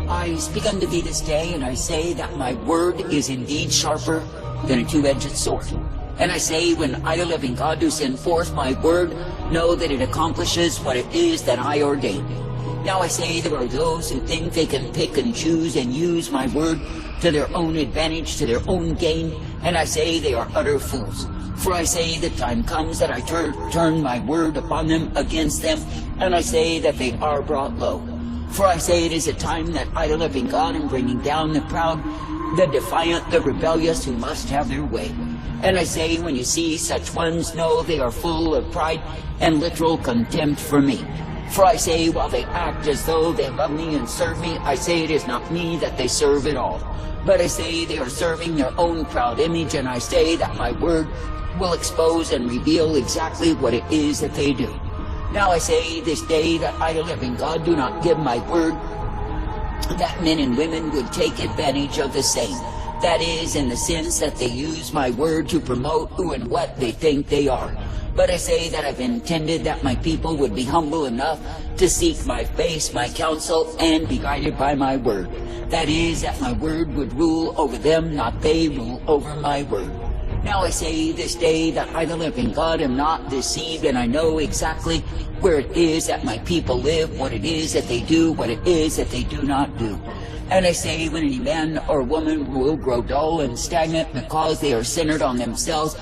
I speak unto thee this day, and I say that my word is indeed sharper than a two-edged sword. And I say, when I, the living God, do send forth my word, know that it accomplishes what it is that I ordain. Now I say, there are those who think they can pick and choose and use my word to their own advantage, to their own gain, and I say they are utter fools. For I say the time comes that I turn my word upon them against them, and I say that they are brought low. For I say it is a time that I, the living God, am bringing down the proud, the defiant, the rebellious, who must have their way. And I say, when you see such ones, know they are full of pride and literal contempt for me. For I say, while they act as though they love me and serve me, I say it is not me that they serve at all. But I say they are serving their own proud image, and I say that my word will expose and reveal exactly what it is that they do. Now I say this day that I, the living God, do not give my word that men and women would take advantage of the same. That is, in the sense that they use my word to promote who and what they think they are. But I say that I've intended that my people would be humble enough to seek my face, my counsel, and be guided by my word. That is, that my word would rule over them, not they rule over my word. Now I say this day that I, the living God, am not deceived, and I know exactly where it is that my people live, what it is that they do, what it is that they do not do. And I say, when any man or woman will grow dull and stagnant because they are centered on themselves,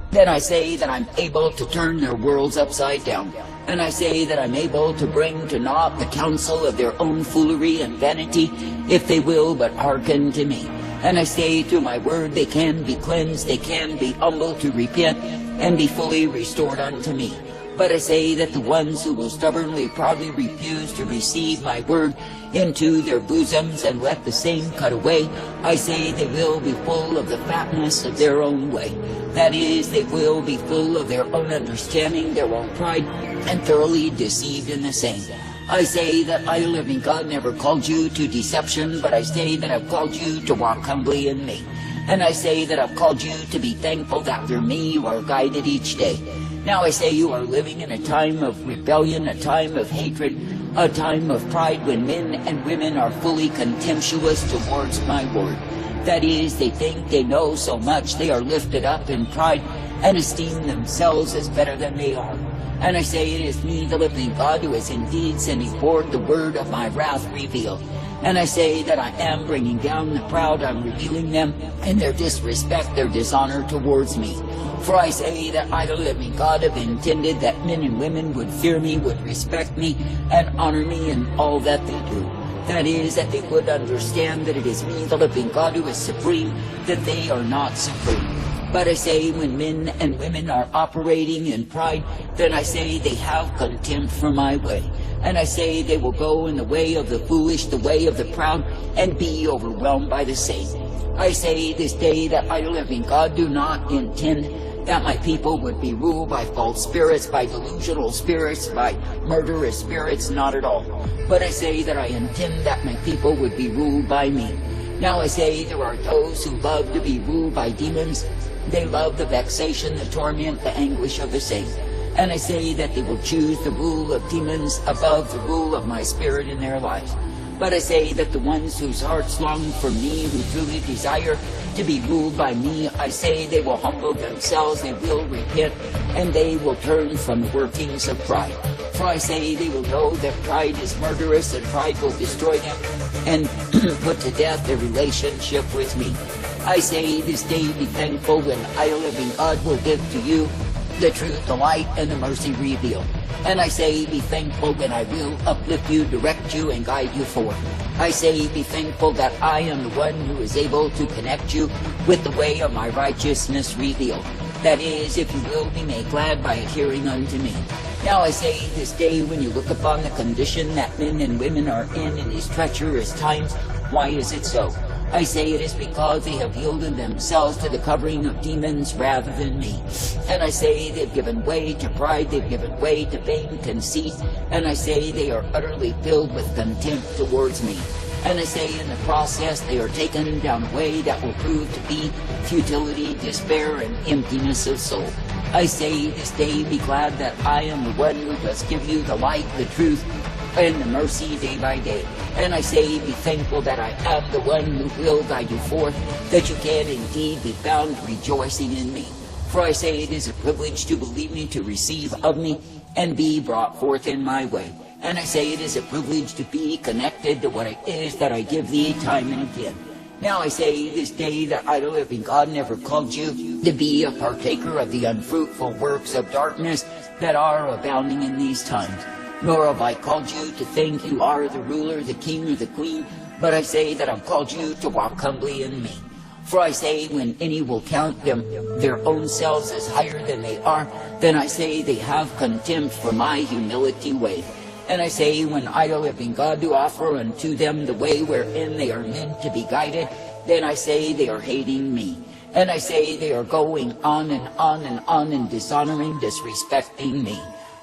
then I say that I'm able to turn their worlds upside down. And I say that I'm able to bring to naught the counsel of their own foolery and vanity, if they will but hearken to me. And I say, through my word they can be cleansed, they can be humbled to repent, and be fully restored unto me. But I say that the ones who will stubbornly, proudly refuse to receive my word into their bosoms and let the same cut away, I say they will be full of the fatness of their own way. That is, they will be full of their own understanding, their own pride, and thoroughly deceived in the same. I say that I, the living God, never called you to deception, but I say that I've called you to walk humbly in me. And I say that I've called you to be thankful that through me you are guided each day. Now I say you are living in a time of rebellion, a time of hatred, a time of pride, when men and women are fully contemptuous towards my word. That is, they think they know so much, they are lifted up in pride and esteem themselves as better than they are. And I say it is me, the living God, who is indeed sending forth the word of my wrath revealed. And I say that I am bringing down the proud, I'm revealing them in their disrespect, their dishonor towards me. For I say that I, the living God, have intended that men and women would fear me, would respect me, and honor me in all that they do. That is, that they would understand that it is me, the living God, who is supreme, that they are not supreme. But I say, when men and women are operating in pride, then I say they have contempt for my way. And I say they will go in the way of the foolish, the way of the proud, and be overwhelmed by the same. I say this day that I, the living God, do not intend that my people would be ruled by false spirits, by delusional spirits, by murderous spirits, not at all. But I say that I intend that my people would be ruled by me. Now I say there are those who love to be ruled by demons. They love the vexation, the torment, the anguish of the same. And I say that they will choose the rule of demons above the rule of my spirit in their lives. But I say that the ones whose hearts long for me, who truly desire to be ruled by me, I say they will humble themselves, they will repent, and they will turn from the workings of pride. For I say they will know that pride is murderous, and pride will destroy them and put to death their relationship with me. I say this day be thankful when I, the living God, will give to you the truth, the light, and the mercy revealed. And I say be thankful when I will uplift you, direct you, and guide you forth. I say be thankful that I am the one who is able to connect you with the way of my righteousness revealed. That is, if you will be made glad by adhering unto me. Now I say this day, when you look upon the condition that men and women are in these treacherous times, why is it so? I say it is because they have yielded themselves to the covering of demons rather than me. And I say they've given way to pride, they've given way to vain conceit, and I say they are utterly filled with contempt towards me. And I say in the process they are taken down a way that will prove to be futility, despair, and emptiness of soul. I say this day be glad that I am the one who does give you the light, the truth, and the mercy day by day. And I say, be thankful that I am the one who will guide you forth, that you can indeed be found rejoicing in me. For I say it is a privilege to believe me, to receive of me, and be brought forth in my way. And I say it is a privilege to be connected to what it is that I give thee time and again. Now I say this day that I, the living God, never called you to be a partaker of the unfruitful works of darkness that are abounding in these times. Nor have I called you to think you are the ruler, the king, or the queen, but I say that I've called you to walk humbly in me. For I say, when any will count them their own selves as higher than they are, then I say they have contempt for my humility way. And I say, when I, the living God, do offer unto them the way wherein they are meant to be guided, then I say they are hating me. And I say they are going on and on and on and dishonoring, disrespecting me.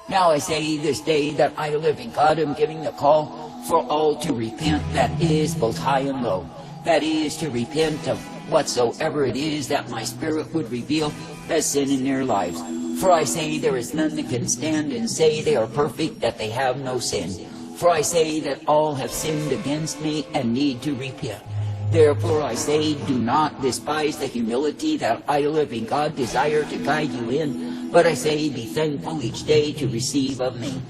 Now I say this day that I, the living God, am giving the call for all to repent, that is both high and low. That is to repent of whatsoever it is that my spirit would reveal as sin in their lives. For I say there is none that can stand and say they are perfect, that they have no sin. For I say that all have sinned against me and need to repent. Therefore I say, do not despise the humility that I, the living God, desire to guide you in, but I say, be thankful each day to receive of me.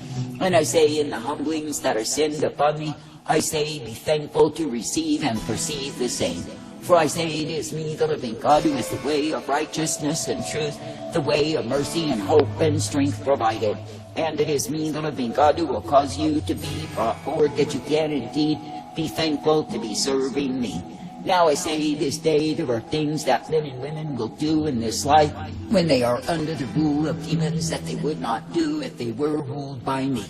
And I say, in the humblings that are sinned upon me, I say, be thankful to receive and perceive the same. For I say, it is me, the living God, who is the way of righteousness and truth, the way of mercy and hope and strength provided. And it is me, the living God, who will cause you to be brought forward, that you can indeed be thankful to be serving me. Now I say this day there are things that men and women will do in this life when they are under the rule of demons that they would not do if they were ruled by me.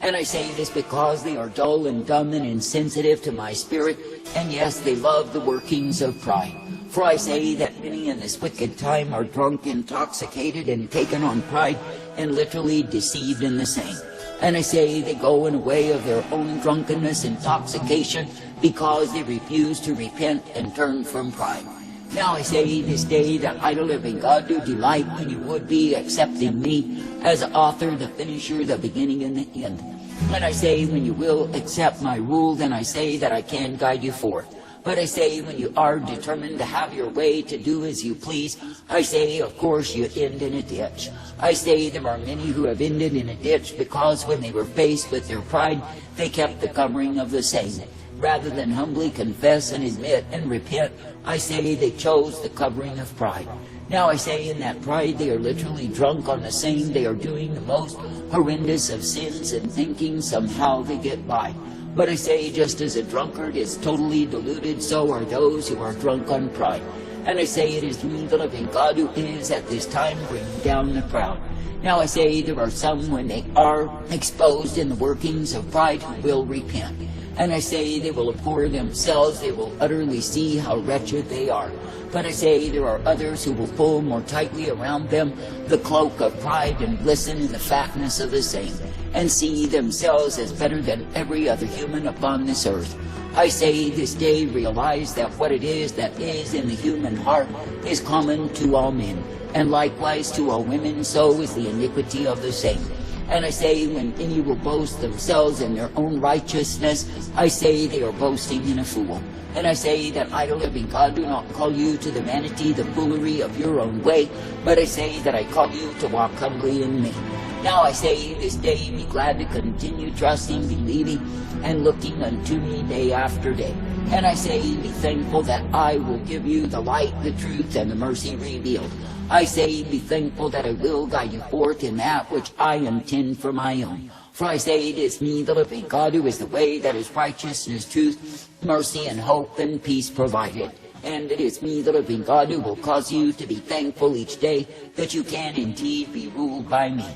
And I say this because they are dull and dumb and insensitive to my spirit, and yes, they love the workings of pride. For I say that many in this wicked time are drunk, intoxicated, and taken on pride, and literally deceived in the same. And I say they go in a way of their own drunkenness, intoxication, because they refuse to repent and turn from pride. Now I say this day that I, the living God, do delight when you would be accepting me as the author, the finisher, the beginning, and the end. And I say when you will accept my rule, then I say that I can guide you forth. But I say when you are determined to have your way, to do as you please, I say, of course, you end in a ditch. I say there are many who have ended in a ditch because when they were faced with their pride, they kept the covering of the same. Rather than humbly confess and admit and repent, I say they chose the covering of pride. Now I say in that pride they are literally drunk on the same. They are doing the most horrendous of sins and thinking somehow they get by. But I say just as a drunkard is totally deluded, so are those who are drunk on pride. And I say it is me, the living God, who is at this time bringing down the proud. Now I say there are some when they are exposed in the workings of pride who will repent. And I say they will abhor themselves, they will utterly see how wretched they are. But I say there are others who will pull more tightly around them the cloak of pride and glisten in the fatness of the same, and see themselves as better than every other human upon this earth. I say this day realize that what it is that is in the human heart is common to all men, and likewise to all women, so is the iniquity of the same. And I say when any will boast themselves in their own righteousness, I say they are boasting in a fool. And I say that I, the living God, do not call you to the vanity, the foolery of your own way, but I say that I call you to walk humbly in me. Now I say this day be glad to continue trusting, believing, and looking unto me day after day. And I say be thankful that I will give you the light, the truth, and the mercy revealed. I say be thankful that I will guide you forth in that which I intend for my own. For I say it is me, the living God, who is the way, that is righteousness, truth, mercy, and hope, and peace provided. And it is me, the living God, who will cause you to be thankful each day that you can indeed be ruled by me.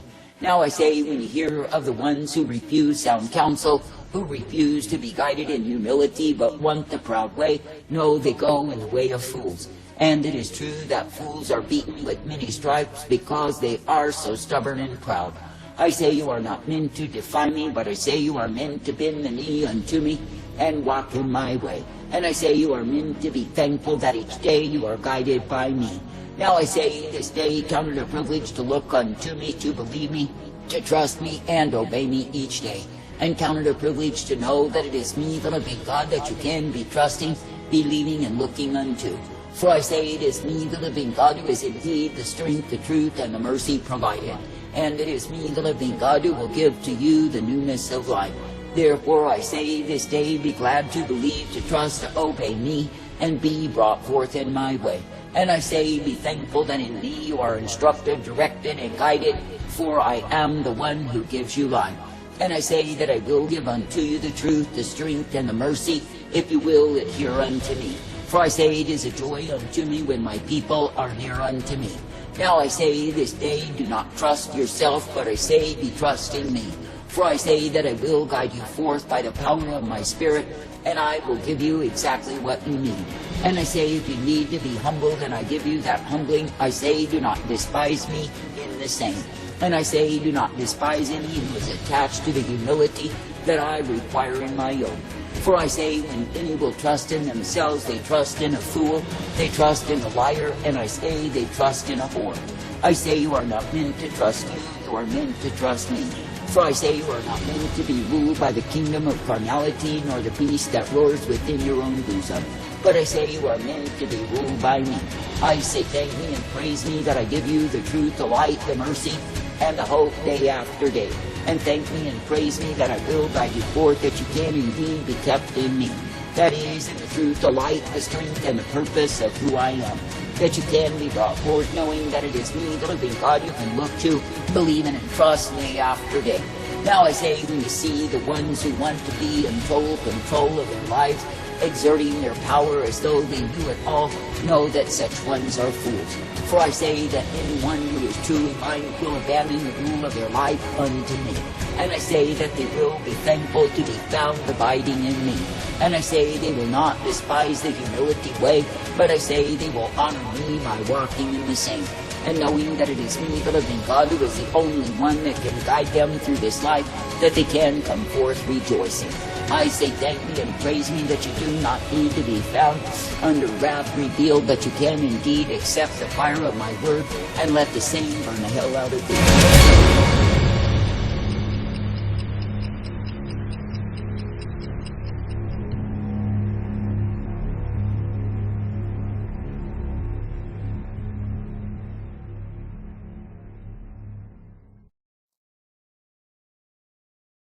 Now I say when you hear of the ones who refuse sound counsel, who refuse to be guided in humility but want the proud way, know they go in the way of fools. And it is true that fools are beaten with many stripes because they are so stubborn and proud. I say you are not meant to defy me, but I say you are meant to bend the knee unto me and walk in my way. And I say you are meant to be thankful that each day you are guided by me. Now I say this day count it a privilege to look unto me, to believe me, to trust me, and obey me each day. and count it a privilege to know that it is me, the living God, that you can be trusting, believing, and looking unto. For I say it is me, the living God, who is indeed the strength, the truth, and the mercy provided. And it is me, the living God, who will give to you the newness of life. Therefore I say this day, be glad to believe, to trust, to obey me, and be brought forth in my way. And I say, be thankful that in me you are instructed, directed, and guided, for I am the one who gives you life. And I say that I will give unto you the truth, the strength, and the mercy, if you will adhere unto me. For I say it is a joy unto me when my people are near unto me. Now I say this day, do not trust yourself, but I say, be trusting me. For I say that I will guide you forth by the power of my Spirit, and I will give you exactly what you need. And I say, if you need to be humbled, and I give you that humbling, I say, do not despise me in the same. And I say, do not despise any who is attached to the humility that I require in my own. For I say, when any will trust in themselves, they trust in a fool, they trust in a liar, and I say they trust in a whore. I say you are not meant to trust you, you are meant to trust me. For I say you are not meant to be ruled by the kingdom of carnality, nor the beast that roars within your own bosom. But I say you are meant to be ruled by me. I say thank me and praise me that I give you the truth, the light, the mercy, and the hope day after day. And thank me and praise me that I will guide you forth, that you can indeed be kept in me. That is, in the truth, the light, the strength, and the purpose of who I am. That you can be brought forth knowing that it is me, the living God, you can look to, believe in, and trust day after day. Now I say, when you see the ones who want to be in total control of their lives, exerting their power as though they knew it all, know that such ones are fools. For I say that anyone who is truly mine will abandon the rule of their life unto me. And I say that they will be thankful to be found abiding in me. And I say they will not despise the humility way, but I say they will honor me by walking in the same. And knowing that it is me, the living God, who is the only one that can guide them through this life, that they can come forth rejoicing. I say thank me and praise me that you do not need to be found under wrath revealed, but you can indeed accept the fire of my word and let the same burn the hell out of you.